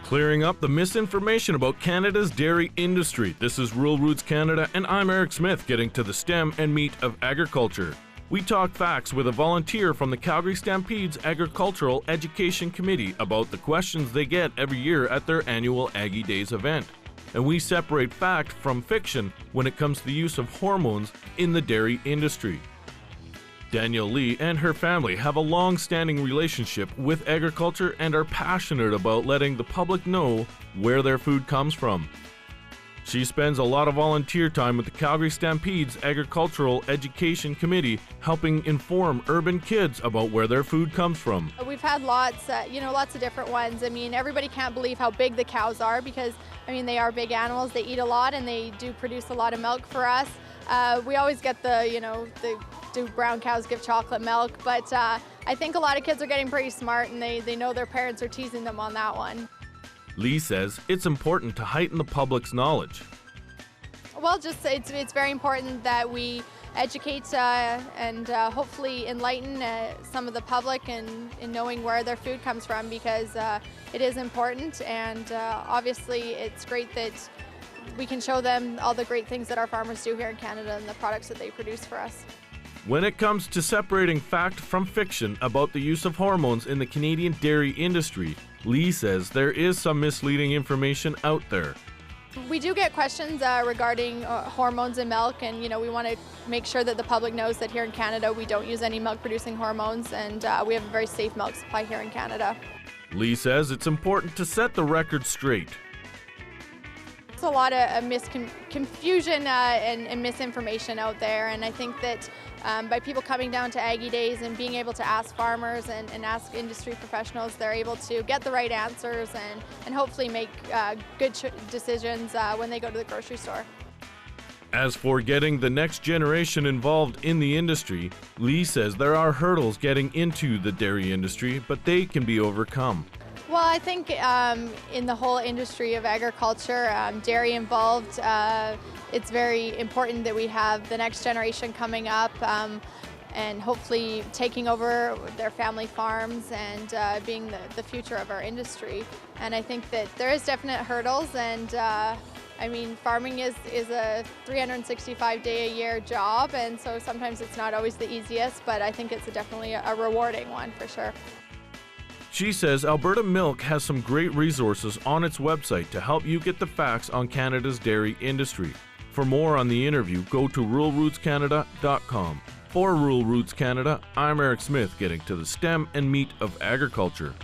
Clearing up the misinformation about Canada's dairy industry. This is Rural Roots Canada, and I'm Eric Smith, getting to the stem and meat of agriculture. We talk facts with a volunteer from the Calgary Stampede's Agricultural Education Committee about the questions they get every year at their annual Aggie Days event. And we separate fact from fiction when it comes to the use of hormones in the dairy industry. Danielle Lee and her family have a long-standing relationship with agriculture and are passionate about letting the public know where their food comes from. She spends a lot of volunteer time with the Calgary Stampede's Agricultural Education Committee, helping inform urban kids about where their food comes from. We've had lots of different ones. I mean, everybody can't believe how big the cows are because, I mean, they are big animals. They eat a lot and they do produce a lot of milk for us. We always get do brown cows give chocolate milk, but I think a lot of kids are getting pretty smart and they know their parents are teasing them on that one. Lee says it's important to heighten the public's knowledge. Well, just it's very important that we educate and hopefully enlighten some of the public in knowing where their food comes from, because it is important, and obviously it's great that we can show them all the great things that our farmers do here in Canada and the products that they produce for us. When it comes to separating fact from fiction about the use of hormones in the Canadian dairy industry, Lee says there is some misleading information out there. We do get questions regarding hormones in milk, and we want to make sure that the public knows that here in Canada we don't use any milk-producing hormones, and we have a very safe milk supply here in Canada. Lee says it's important to set the record straight. There's a lot of confusion and misinformation out there, and I think that by people coming down to Aggie Days and being able to ask farmers and ask industry professionals, they're able to get the right answers and hopefully make good decisions when they go to the grocery store. As for getting the next generation involved in the industry, Lee says there are hurdles getting into the dairy industry, but they can be overcome. Well, I think in the whole industry of agriculture, dairy involved, it's very important that we have the next generation coming up and hopefully taking over their family farms and being the future of our industry. And I think that there is definite hurdles, and I mean, farming is a 365-day-a-year job, and so sometimes it's not always the easiest, but I think it's definitely a rewarding one for sure. She says Alberta Milk has some great resources on its website to help you get the facts on Canada's dairy industry. For more on the interview, go to ruralrootscanada.com. For Rural Roots Canada, I'm Eric Smith, getting to the stem and meat of agriculture.